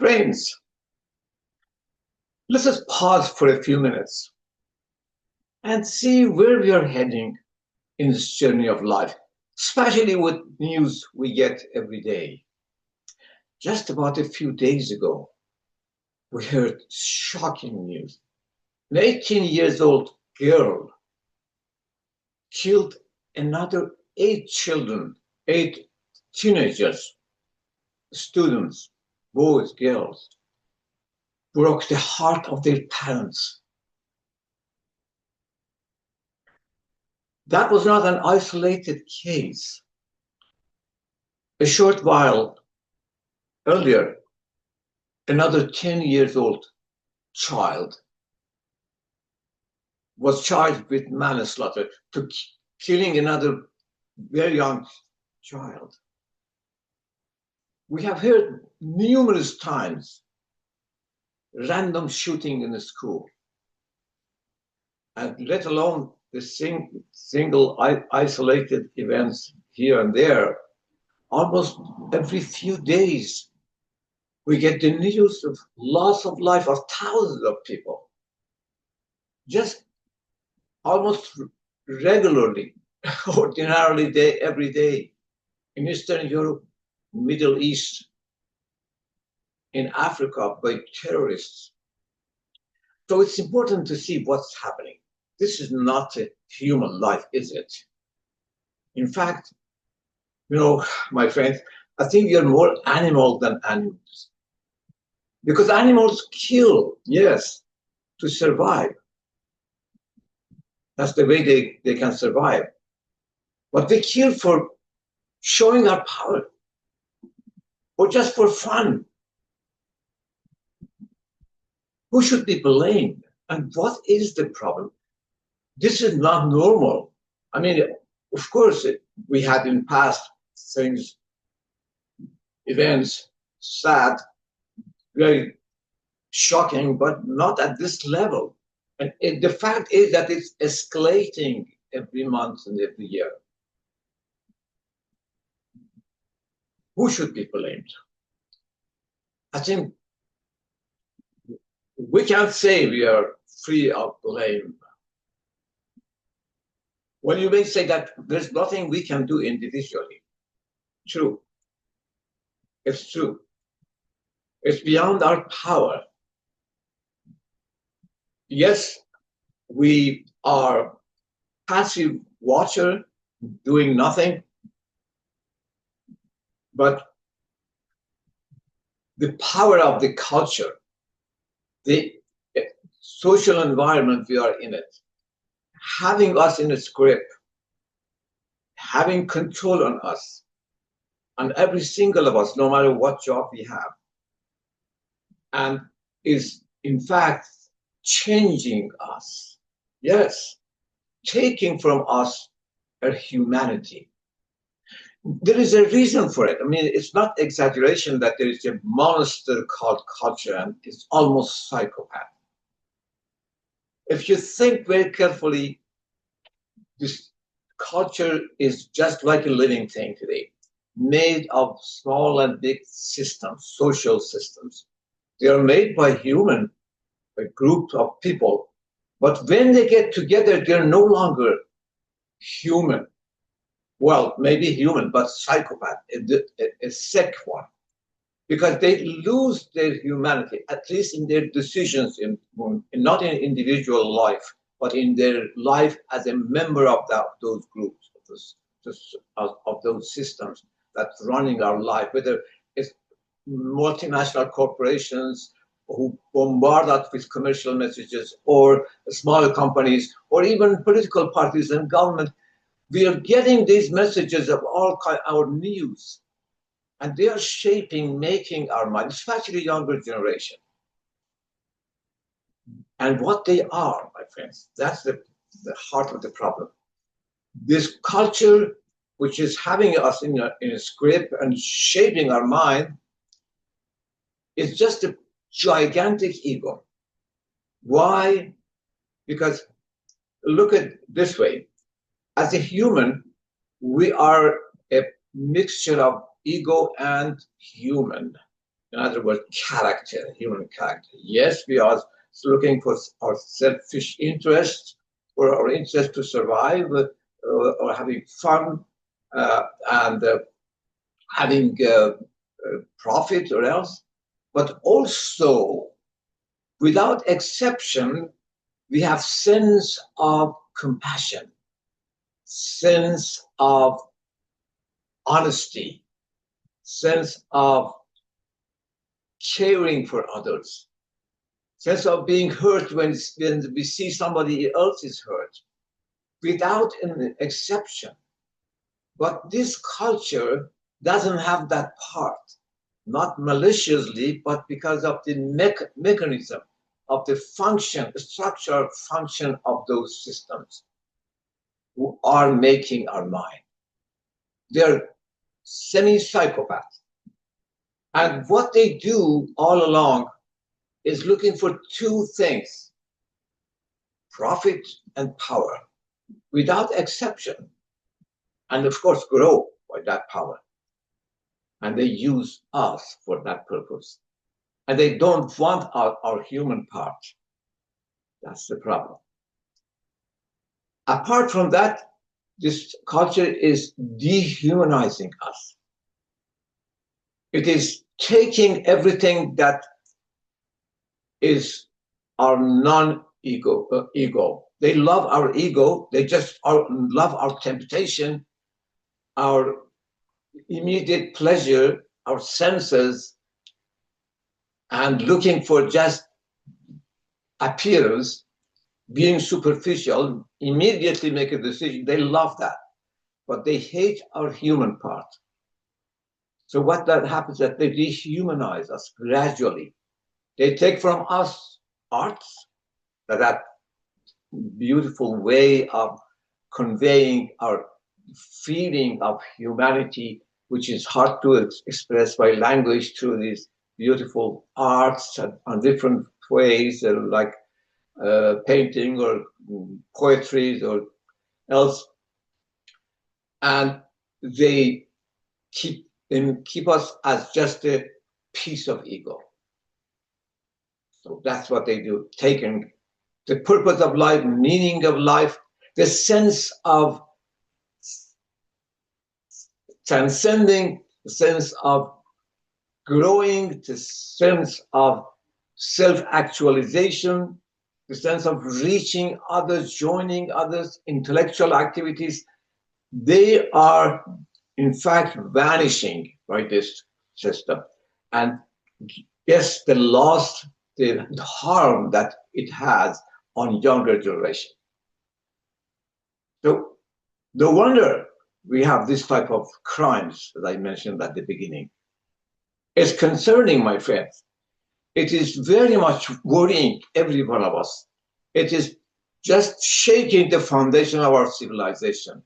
Friends, let us pause for a few minutes and see where we are heading in this journey of life, especially with news we get every day. Just about a few days ago, we heard shocking news. An 18 years old girl killed another 8 children, 8 teenagers, students, boys, girls, broke the heart of their parents. That was not an isolated case. A short while earlier, another 10 years old child was charged with manslaughter to killing another very young child. We have heard numerous times random shooting in a school, and let alone the single isolated events here and there. Almost every few days, we get the news of loss of life of thousands of people. Just almost regularly, ordinarily, every day, in Eastern Europe, Middle East, in Africa, by terrorists. So it's important to see what's happening. This is not a human life, is it? In fact, my friends, I think we are more animal than animals. Because animals kill, yes, to survive. That's the way they can survive. But they kill for showing our power, or just for fun. Who should be blamed? And what is the problem? This is not normal. I mean, of course, we had in past things, events, sad, very shocking, but not at this level. And the fact is that it's escalating every month and every year. Who should be blamed? I think we can't say we are free of blame. Well, you may say that there's nothing we can do individually. True. It's true. It's beyond our power. Yes, we are passive watcher doing nothing, but the power of the culture, the social environment we are in it, having us in its grip, having control on us, on every single of us, no matter what job we have, and is in fact changing us. Yes, taking from us our humanity. There is a reason for it. I mean, it's not exaggeration that there is a monster called culture, and it's almost psychopath. If you think very carefully, this culture is just like a living thing today, made of small and big systems, social systems. They are made by a group of people, but when they get together, they're no longer human. Well, maybe human, but psychopath, a sick one, because they lose their humanity, at least in their decisions, not in individual life, but in their life as a member of those groups, of those systems that's running our life, whether it's multinational corporations who bombard us with commercial messages, or smaller companies, or even political parties and government. We are getting these messages of all kinds, our news, and they are making our mind, especially younger generation. And what they are, my friends, that's the heart of the problem. This culture, which is having us in a grip and shaping our mind, is just a gigantic ego. Why? Because look at it this way. As a human, we are a mixture of ego and human. In other words, character, human character. Yes, we are looking for our selfish interest, or our interest to survive, or having fun, and having profit or else. But also, without exception, we have sense of compassion, sense of honesty, sense of caring for others, sense of being hurt when we see somebody else is hurt, without an exception. But this culture doesn't have that part, not maliciously, but because of the mechanism of the function, the structural function of those systems who are making our mind. They're semi-psychopaths. And what they do all along is looking for two things: profit and power, without exception. And of course, grow by that power. And they use us for that purpose. And they don't want our human part. That's the problem. Apart from that, this culture is dehumanizing us. It is taking everything that is our non-ego ego. They love our ego. They just love our temptation, our immediate pleasure, our senses, and looking for just appearance, being superficial, immediately make a decision. They love that, but they hate our human part. So what that happens is that they dehumanize us gradually. They take from us arts, that beautiful way of conveying our feeling of humanity, which is hard to express by language, through these beautiful arts and different ways, like painting or poetry or else. And they keep us as just a piece of ego. So that's what they do, taking the purpose of life, meaning of life, the sense of transcending, the sense of growing, the sense of self-actualization, the sense of reaching others, joining others, intellectual activities. They are, in fact, vanishing by this system. And yes, the loss, the harm that it has on younger generation. So no wonder we have this type of crimes that I mentioned at the beginning. It's concerning, my friends. It is very much worrying every one of us. It is just shaking the foundation of our civilization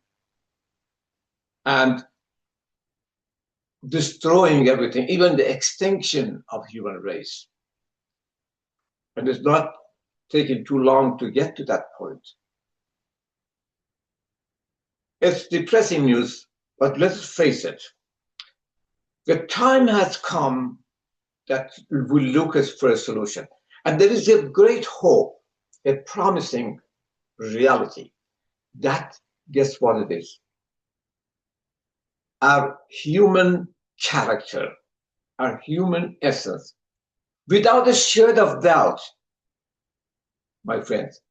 and destroying everything, even the extinction of human race. And it's not taking too long to get to that point. It's depressing news, but let's face it. The time has come that we look for a solution. And there is a great hope, a promising reality. That, guess what it is? Our human character, our human essence. Without a shred of doubt, my friends,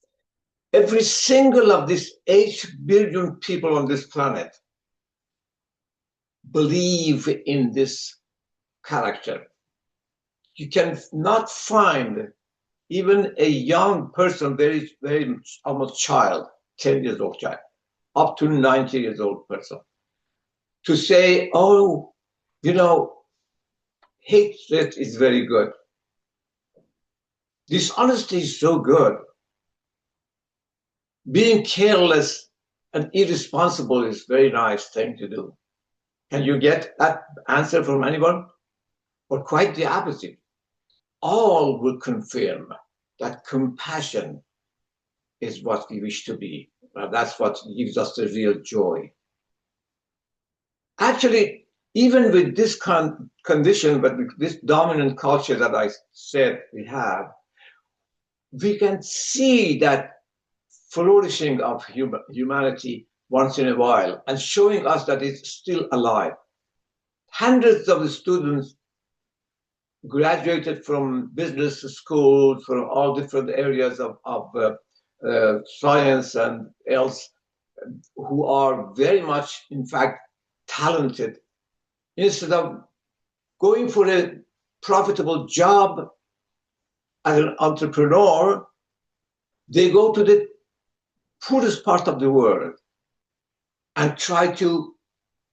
every single of these 8 billion people on this planet believe in this character. You can not find even a young person, very, very almost child, 10 years old child, up to 90 years old person, to say, oh, hatred is very good. Dishonesty is so good. Being careless and irresponsible is a very nice thing to do. Can you get that answer from anyone? Or quite the opposite. All will confirm that compassion is what we wish to be. That's what gives us the real joy. Actually, even with this condition, but with this dominant culture that I said we have, we can see that flourishing of humanity once in a while and showing us that it's still alive. Hundreds of the students graduated from business schools, from all different areas of science and else, who are very much, in fact, talented. Instead of going for a profitable job as an entrepreneur, they go to the poorest part of the world and try to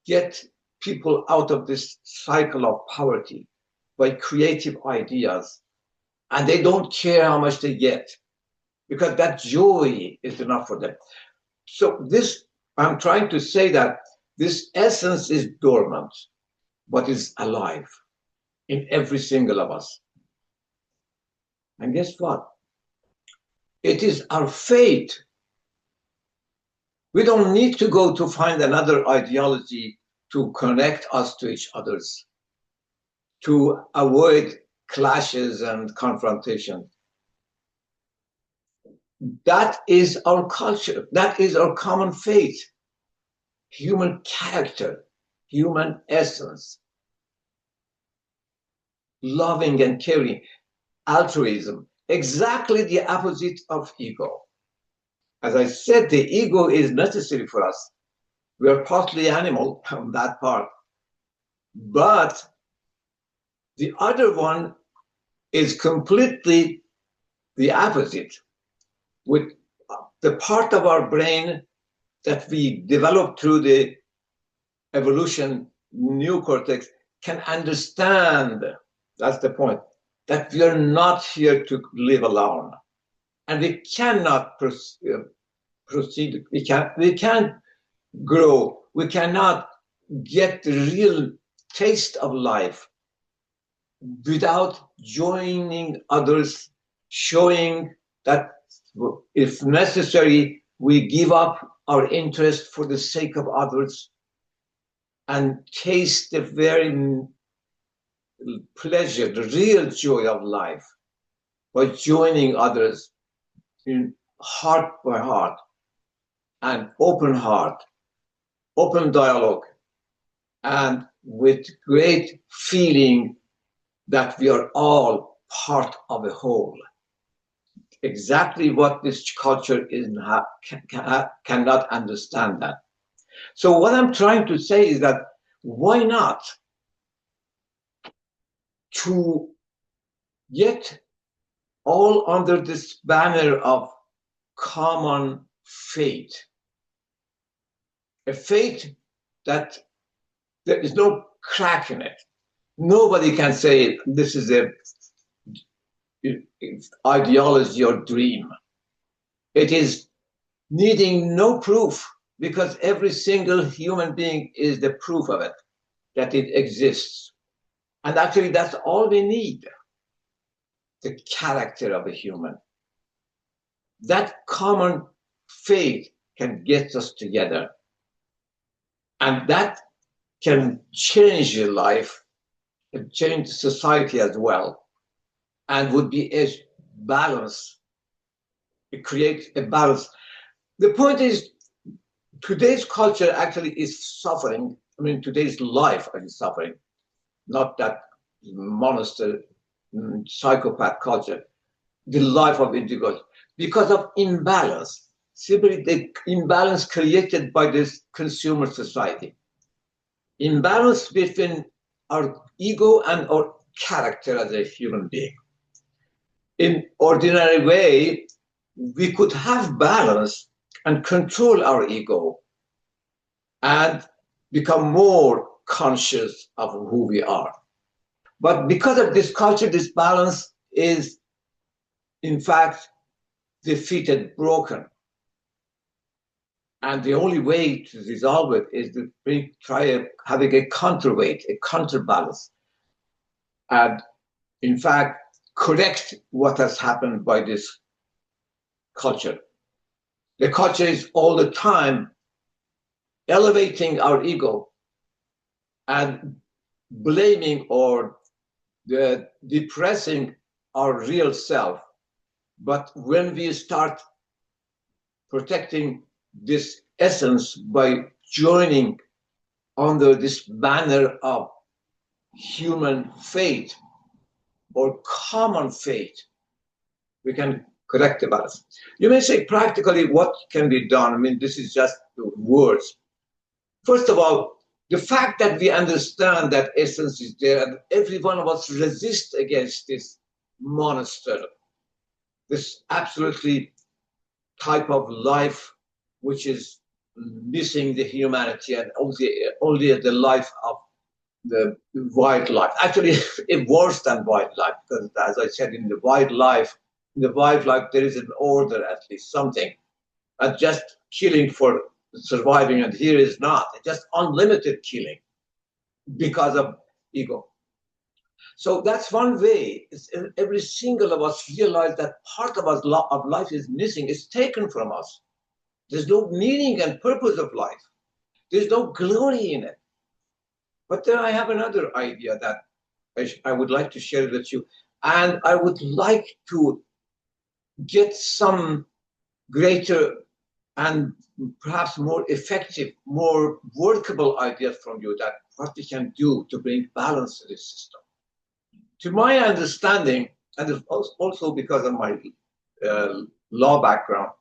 get people out of this cycle of poverty by creative ideas. And they don't care how much they get, because that joy is enough for them. So this, I'm trying to say that this essence is dormant, but is alive in every single of us. And guess what? It is our fate. We don't need to go to find another ideology to connect us to each others, to avoid clashes and confrontation. That is our culture. That is our common fate. Human character, human essence, loving and caring, altruism, exactly the opposite of ego. As I said, the ego is necessary for us. We are partly animal on that part. But the other one is completely the opposite. With the part of our brain that we developed through the evolution, neocortex, can understand, that's the point, that we are not here to live alone. And we cannot proceed, we can't grow, we cannot get the real taste of life without joining others, showing that if necessary, we give up our interest for the sake of others and taste the very pleasure, the real joy of life by joining others in heart by heart and open heart, open dialogue, and with great feeling that we are all part of a whole. Exactly what this culture is cannot understand that. So what I'm trying to say is that why not to get all under this banner of common fate, a fate that there is no crack in it. Nobody can say this is a ideology or dream. It is needing no proof, because every single human being is the proof of it, that it exists. And actually, that's all we need, the character of a human. That common faith can get us together. And that can change your life, and change society as well, and would be a balance. It creates a balance. The point is, today's culture actually is suffering. I mean, today's life is suffering, not that monster, psychopath culture, the life of individuals, because of imbalance, simply the imbalance created by this consumer society. Imbalance between our ego and our character as a human being. In ordinary way, we could have balance and control our ego and become more conscious of who we are. But because of this culture, this balance is, in fact, defeated, broken. And the only way to resolve it is to try having a counterweight, a counterbalance, and in fact, correct what has happened by this culture. The culture is all the time elevating our ego and blaming or depressing our real self. But when we start protecting this essence by joining under this banner of human fate or common fate, we can correct the balance. You may say practically what can be done. I mean, this is just words. First of all, the fact that we understand that essence is there and every one of us resist against this monster, this absolutely type of life which is missing the humanity and only the life of the wildlife. Actually, it's worse than wildlife, because as I said, in the wildlife, there is an order, at least something, and just killing for surviving, and here is not. It's just unlimited killing because of ego. So that's one way. Every single of us realize that part of us of life is missing. It's taken from us. There's no meaning and purpose of life. There's no glory in it. But then I have another idea that I would like to share with you. And I would like to get some greater and perhaps more effective, more workable ideas from you that what we can do to bring balance to this system. To my understanding, and also because of my law background,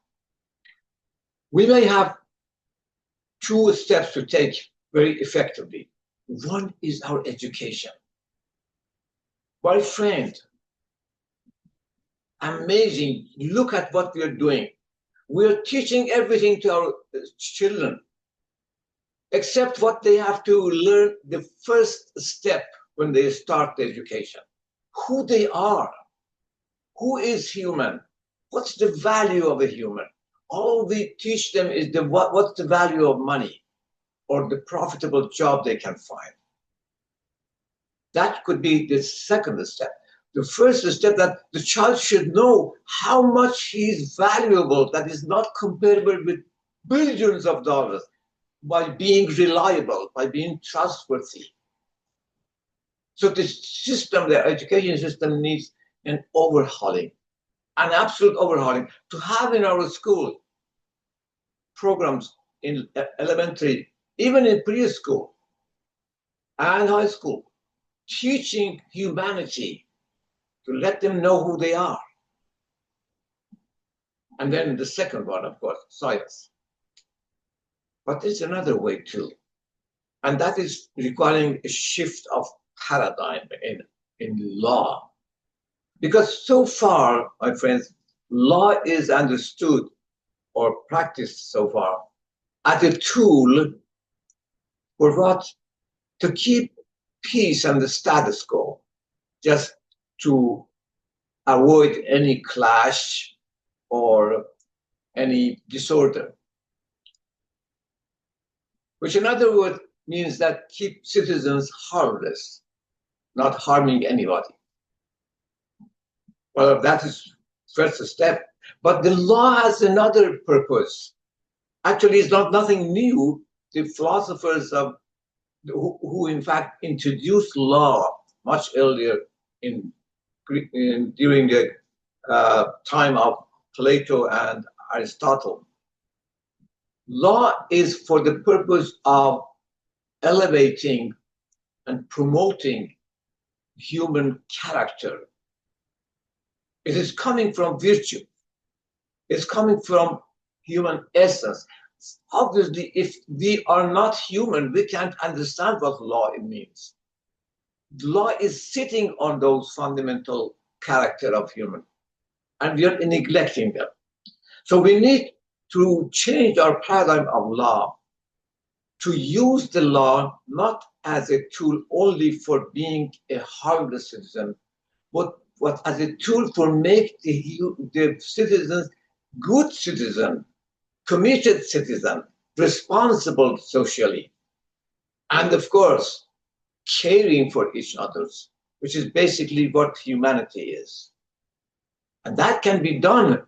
we may have two steps to take very effectively. One is our education. My friend, amazing. Look at what we are doing. We're teaching everything to our children, except what they have to learn the first step when they start the education. Who they are. Who is human? What's the value of a human? All we teach them is what's the value of money or the profitable job they can find. That could be the second step. The first step, that the child should know how much he is valuable, that is not comparable with billions of dollars, by being reliable, by being trustworthy. So the system, the education system, needs an overhauling, an absolute overhauling. To have in our school programs in elementary, even in preschool and high school, teaching humanity, to let them know who they are. And then the second one, of course, science. But there's another way too. And that is requiring a shift of paradigm in law. Because so far, my friends, law is understood or practiced so far as a tool for what? To keep peace and the status quo, just to avoid any clash or any disorder. Which in other words means that keep citizens harmless, not harming anybody. Well, that is first step. But the law has another purpose. Actually, it's nothing new. The philosophers who in fact introduced law much earlier during the time of Plato and Aristotle. Law is for the purpose of elevating and promoting human character. It is coming from virtue. It's coming from human essence. Obviously, if we are not human, we can't understand what law means. Law is sitting on those fundamental character of human, and we are neglecting them. So we need to change our paradigm of law, to use the law not as a tool only for being a harmless citizen, but as a tool for making the citizens good citizen, committed citizen, responsible socially, and of course, caring for each other, which is basically what humanity is. And that can be done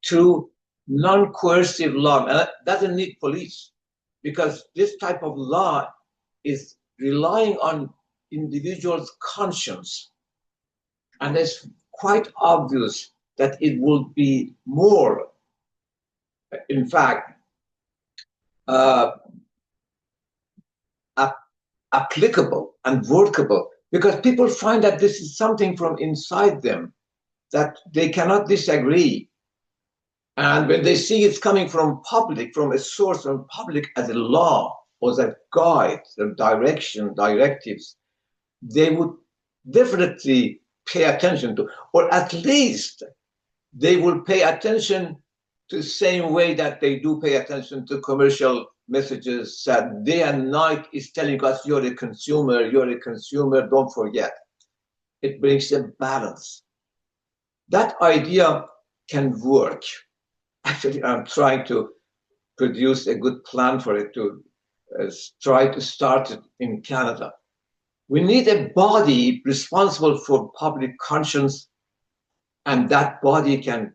through non-coercive law. And that doesn't need police, because this type of law is relying on individuals' conscience. And it's quite obvious that it will be more, in fact, uh, applicable and workable, because people find that this is something from inside them that they cannot disagree. And when they see it's coming from public, from a source from public as a law or as a guide, a direction, directives, they would definitely pay attention to, or at least they will pay attention to the same way that they do pay attention to commercial messages that day and night is telling us you're a consumer, don't forget. It brings a balance. That idea can work. Actually, I'm trying to produce a good plan for it to try to start it in Canada. We need a body responsible for public conscience, and that body can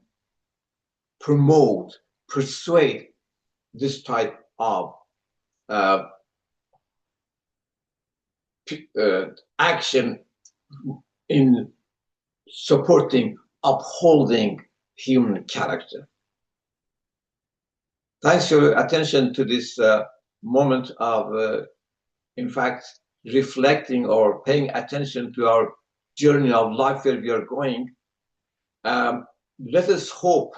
promote, persuade this type of action in supporting, upholding human character. Thanks for your attention to this moment of, in fact, reflecting or paying attention to our journey of life where we are going. Let us hope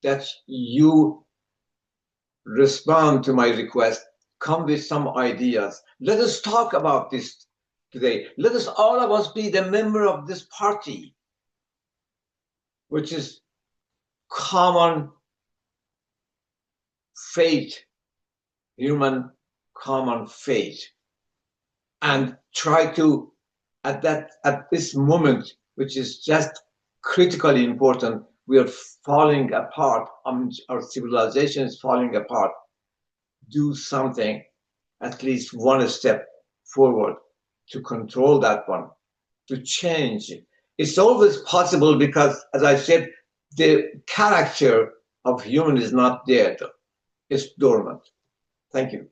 that you respond to my request, come with some ideas. Let us talk about this today. Let us, all of us, be the member of this party, which is common fate, human common fate, and try to, at this moment, which is just critically important, we are falling apart, our civilization is falling apart, do something, at least one step forward to control that one, to change it. It's always possible because, as I said, the character of human is not dead, it's dormant. Thank you.